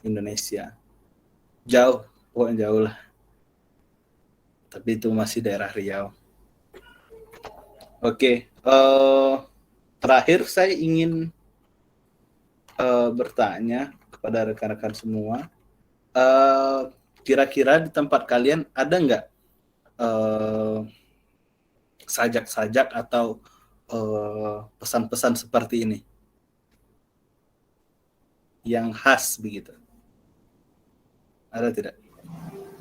[SPEAKER 1] Indonesia. Jauh, pokoknya jauh lah. Tapi itu masih daerah Riau. Oke, terakhir saya ingin bertanya kepada rekan-rekan semua, kira-kira di tempat kalian ada nggak sajak-sajak atau pesan-pesan seperti ini yang khas begitu? Ada tidak?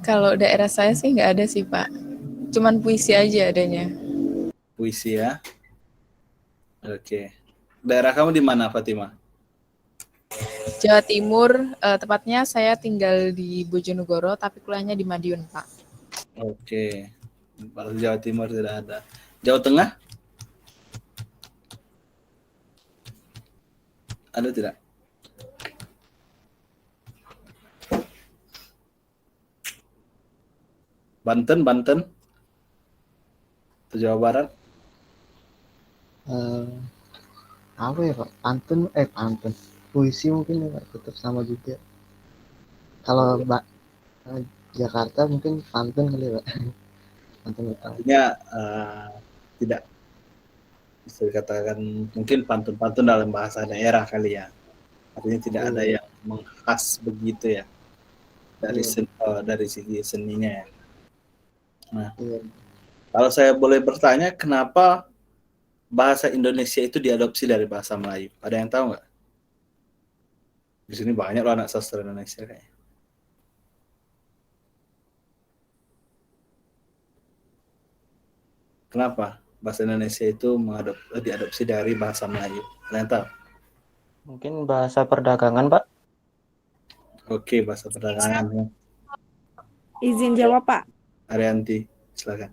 [SPEAKER 4] Kalau daerah saya sih nggak ada sih Pak, cuman puisi aja adanya.
[SPEAKER 1] Puisi ya. Oke. Daerah kamu di mana, Fatima?
[SPEAKER 4] Jawa Timur, tepatnya saya tinggal di Bojonegoro, tapi kuliahnya di Madiun, Pak.
[SPEAKER 1] Oke. Kalau Jawa Timur tidak ada. Jawa Tengah? Ada tidak? Banten? Atau Jawa Barat?
[SPEAKER 3] Apa ya Pak? Pantun. Puisi mungkin ya Pak, tetap sama juga. Kalau Jakarta mungkin pantun kali ya Pak. Pantun utama.
[SPEAKER 1] Artinya tidak bisa dikatakan, mungkin pantun-pantun dalam bahasa daerah kali ya. Artinya tidak ada yang mengkhas begitu ya dari segi seninya ya. Nah, kalau saya boleh bertanya, kenapa bahasa Indonesia itu diadopsi dari bahasa Melayu? Ada yang tahu nggak? Di sini banyak loh anak sastra Indonesia kayaknya. Kenapa bahasa Indonesia itu diadopsi dari bahasa Melayu? Kalian tahu?
[SPEAKER 7] Mungkin bahasa perdagangan, Pak.
[SPEAKER 1] Oke, bahasa perdagangan ya.
[SPEAKER 6] Izin jawab, Pak.
[SPEAKER 1] Arianti, silakan.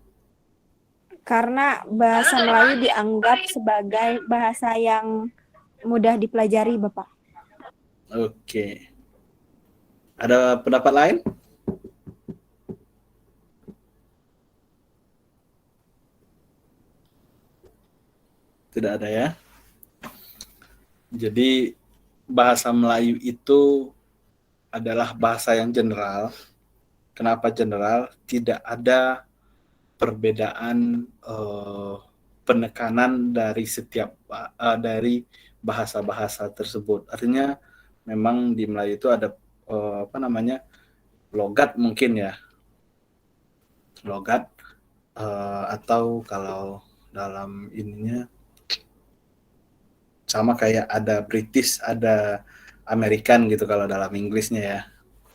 [SPEAKER 6] Karena bahasa Melayu dianggap sebagai bahasa yang mudah dipelajari, Bapak.
[SPEAKER 1] Oke. Ada pendapat lain? Tidak ada ya. Jadi bahasa Melayu itu adalah bahasa yang general. Kenapa general? Tidak ada perbedaan penekanan dari setiap dari bahasa-bahasa tersebut. Artinya memang di Melayu itu ada logat mungkin ya. Logat atau kalau dalam ininya sama kayak ada British, ada American gitu kalau dalam Inggrisnya ya.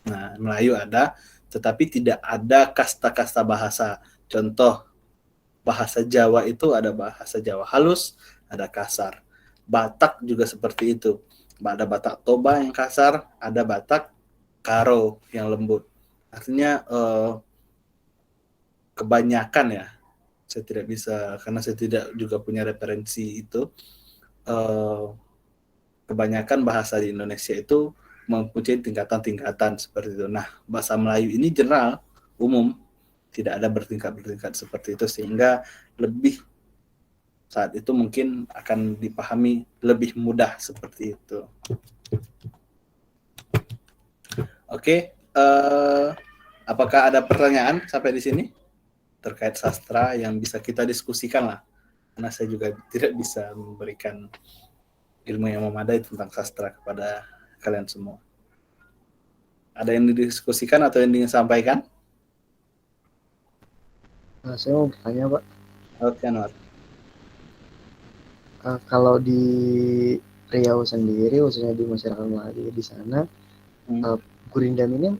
[SPEAKER 1] Nah, Melayu ada, tetapi tidak ada kasta-kasta bahasa. Contoh, bahasa Jawa itu ada bahasa Jawa halus, ada kasar. Batak juga seperti itu. Ada Batak Toba yang kasar, ada Batak Karo yang lembut. Artinya kebanyakan ya, saya tidak bisa, karena saya tidak juga punya referensi itu, kebanyakan bahasa di Indonesia itu mempunyai tingkatan-tingkatan seperti itu. Nah, bahasa Melayu ini general, umum, tidak ada bertingkat-bertingkat seperti itu, sehingga lebih saat itu mungkin akan dipahami lebih mudah seperti itu. Oke, apakah ada pertanyaan sampai di sini terkait sastra yang bisa kita diskusikan lah? Karena saya juga tidak bisa memberikan ilmu yang memadai tentang sastra kepada kalian semua. Ada yang didiskusikan atau yang ingin disampaikan?
[SPEAKER 3] Saya mau bertanya, Pak.
[SPEAKER 1] Oke, Anwar.
[SPEAKER 3] Kalau di Riau sendiri, khususnya di masyarakat Melayu di sana, gurindam ini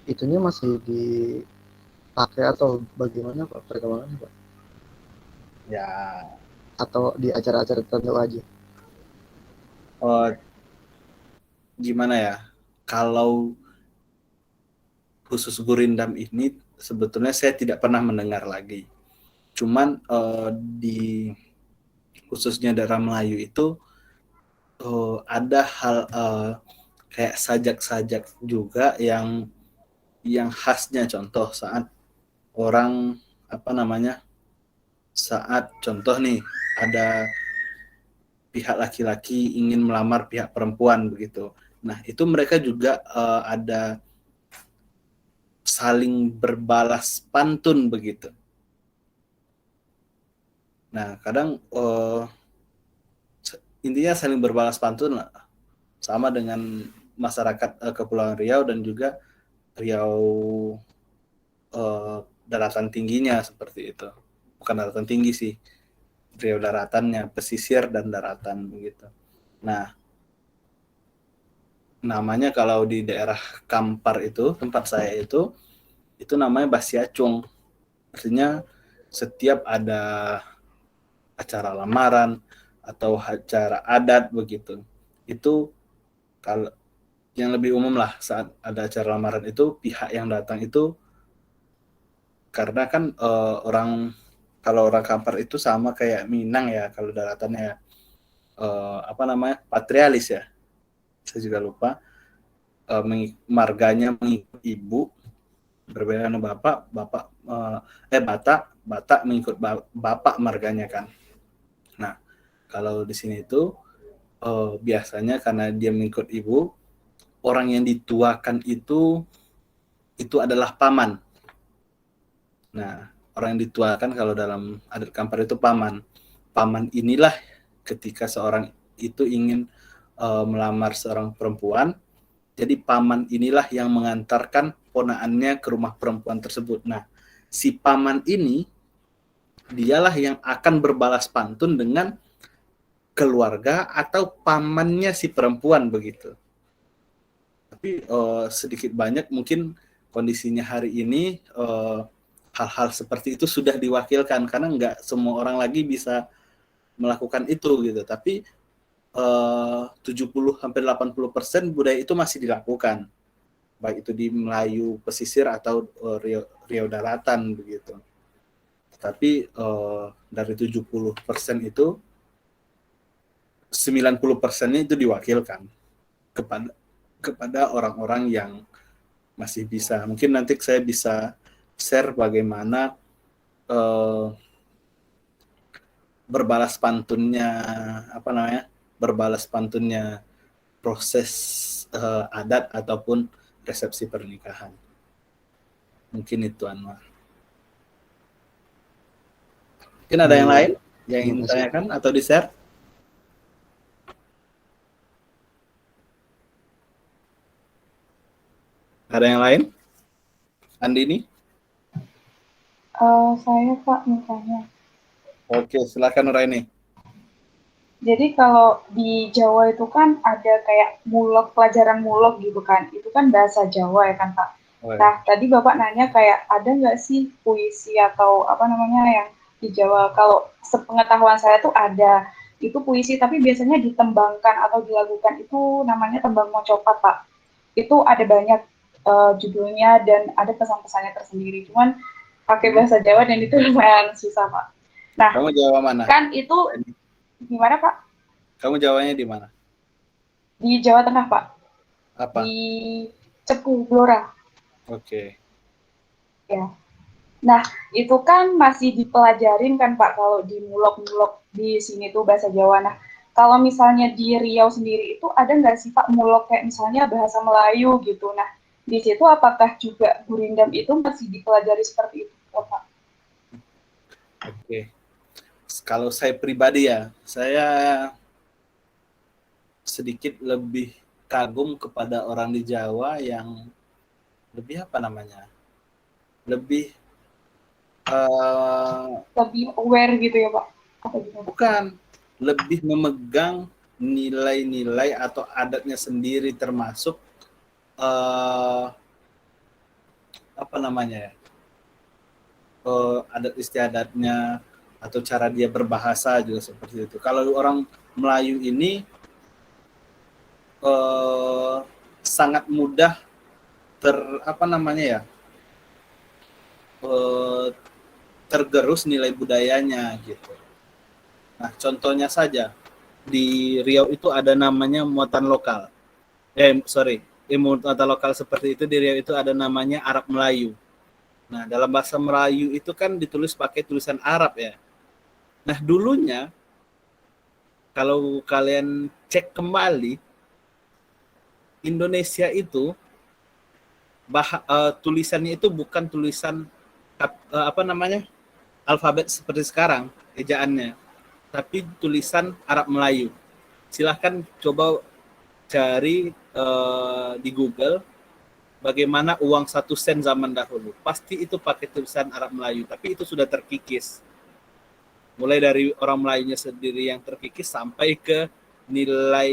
[SPEAKER 3] itunya masih dipakai atau bagaimana, Pak, perkembangannya, Pak?
[SPEAKER 1] Ya.
[SPEAKER 3] Atau di acara-acara tertentu aja?
[SPEAKER 1] Gimana ya? Kalau khusus gurindam ini sebetulnya saya tidak pernah mendengar lagi. Cuman di khususnya daerah Melayu itu ada hal kayak sajak-sajak juga yang khasnya. Contoh saat orang saat contoh nih ada pihak laki-laki ingin melamar pihak perempuan begitu. Nah, itu mereka juga ada saling berbalas pantun begitu. Nah, kadang intinya saling berbalas pantun lah. Sama dengan masyarakat Kepulauan Riau dan juga Riau daratan tingginya seperti itu. Bukan daratan tinggi sih, Riau daratannya, pesisir dan daratan begitu. Nah, namanya kalau di daerah Kampar itu, tempat saya itu namanya Basiacung. Artinya setiap ada acara lamaran atau acara adat begitu, itu kalau yang lebih umum lah saat ada acara lamaran itu pihak yang datang itu, karena kan kalau orang Kampar itu sama kayak Minang ya, kalau daratannya patrialis ya, saya juga lupa, marganya mengikut ibu, berbeda dengan Batak mengikut bapak marganya kan. Nah, kalau di sini itu biasanya karena dia mengikut ibu, orang yang dituakan itu adalah paman. Nah, orang yang dituakan kalau dalam adat Kampar itu paman. Paman inilah ketika seorang itu ingin melamar seorang perempuan, jadi paman inilah yang mengantarkan ponaannya ke rumah perempuan tersebut. Nah, si paman ini dialah yang akan berbalas pantun dengan keluarga atau pamannya si perempuan begitu. Tapi sedikit banyak mungkin kondisinya hari ini hal-hal seperti itu sudah diwakilkan, karena nggak semua orang lagi bisa melakukan itu gitu. Tapi 70-80% budaya itu masih dilakukan, baik itu di Melayu pesisir atau Riau daratan begitu. Tapi dari 70% itu 90%-nya itu diwakilkan kepada orang-orang yang masih bisa. Mungkin nanti saya bisa share bagaimana berbalas pantunnya proses adat ataupun resepsi pernikahan. Mungkin itu, Anwar. Mungkin ada yang lain yang ingin ditanyakan atau di-share? Ada yang lain? Andini?
[SPEAKER 8] Saya Pak mintanya.
[SPEAKER 1] Oke, silakan Nuraini.
[SPEAKER 8] Jadi kalau di Jawa itu kan ada kayak mulok, pelajaran mulok gitu kan. Itu kan bahasa Jawa ya kan Pak. Nah, tadi Bapak nanya kayak ada nggak sih puisi atau apa namanya yang di Jawa? Kalau sepengetahuan saya tuh ada. Itu puisi tapi biasanya ditembangkan atau dilakukan, itu namanya tembang mocopat Pak. Itu ada banyak judulnya dan ada pesan-pesannya tersendiri. Cuman pakai bahasa Jawa dan itu lumayan susah Pak. Nah,
[SPEAKER 1] kamu Jawa mana?
[SPEAKER 8] Kan itu gimana Pak?
[SPEAKER 1] Kamu Jawanya di mana?
[SPEAKER 8] Di Jawa Tengah Pak.
[SPEAKER 1] Apa?
[SPEAKER 8] Di Cepu, Blora.
[SPEAKER 1] Oke.
[SPEAKER 8] Ya. Nah, itu kan masih dipelajarin kan Pak kalau di mulok-mulok di sini tuh bahasa Jawa. Nah, kalau misalnya di Riau sendiri itu ada nggak sih Pak mulok kayak misalnya bahasa Melayu gitu. Nah, di situ apakah juga gurindam itu masih dipelajari seperti itu Pak?
[SPEAKER 1] Oke. Kalau saya pribadi ya, saya sedikit lebih kagum kepada orang di Jawa yang lebih apa namanya? Lebih
[SPEAKER 8] aware gitu ya Pak?
[SPEAKER 1] Bukan, lebih memegang nilai-nilai atau adatnya sendiri, termasuk apa namanya ya? Adat istiadatnya atau cara dia berbahasa juga seperti itu. Kalau orang Melayu ini sangat mudah tergerus nilai budayanya gitu. Nah, contohnya saja di Riau itu ada namanya muatan lokal. Muatan lokal seperti itu di Riau itu ada namanya Arab Melayu. Nah, dalam bahasa Melayu itu kan ditulis pakai tulisan Arab ya. Nah, dulunya kalau kalian cek kembali, Indonesia itu tulisannya itu bukan tulisan alfabet seperti sekarang ejaannya, tapi tulisan Arab Melayu. Silahkan coba cari di Google bagaimana uang 1 sen zaman dahulu. Pasti itu pakai tulisan Arab Melayu, tapi itu sudah terkikis. Mulai dari orang Melayunya sendiri yang terkikis sampai ke nilai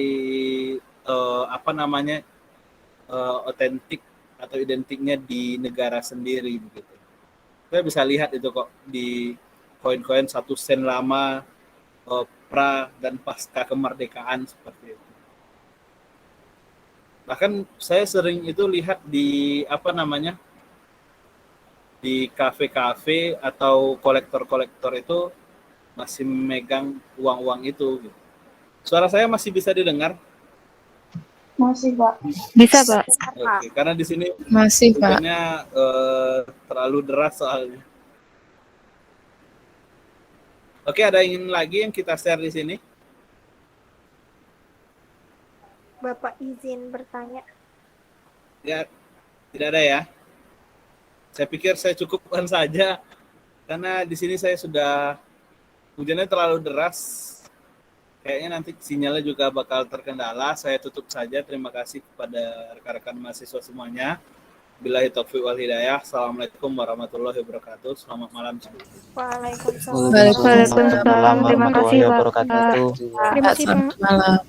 [SPEAKER 1] otentik atau identiknya di negara sendiri begitu. Kita bisa lihat itu kok di koin-koin 1 sen lama, pra dan pasca kemerdekaan seperti itu. Bahkan saya sering itu lihat di di kafe-kafe atau kolektor-kolektor itu masih memegang uang-uang itu. Suara saya masih bisa didengar?
[SPEAKER 8] Masih Pak.
[SPEAKER 10] Bisa Pak.
[SPEAKER 1] Oke, karena di sini
[SPEAKER 4] masih Pak.
[SPEAKER 1] Terlalu deras soalnya. Oke, ada ingin lagi yang kita share di sini?
[SPEAKER 6] Bapak izin bertanya.
[SPEAKER 1] Ya, tidak ada ya. Saya pikir saya cukupkan saja karena di sini saya sudah hujannya terlalu deras. Kayaknya nanti sinyalnya juga bakal terkendala. Saya tutup saja. Terima kasih kepada rekan-rekan mahasiswa semuanya. Billahi taufiq wal hidayah. Assalamualaikum warahmatullahi wabarakatuh. Selamat malam.
[SPEAKER 6] Waalaikumsalam.
[SPEAKER 10] Waalaikumsalam. Terima kasih Pak.
[SPEAKER 3] wabarakatuh.
[SPEAKER 5] Terima kasih Pak.
[SPEAKER 4] Malam.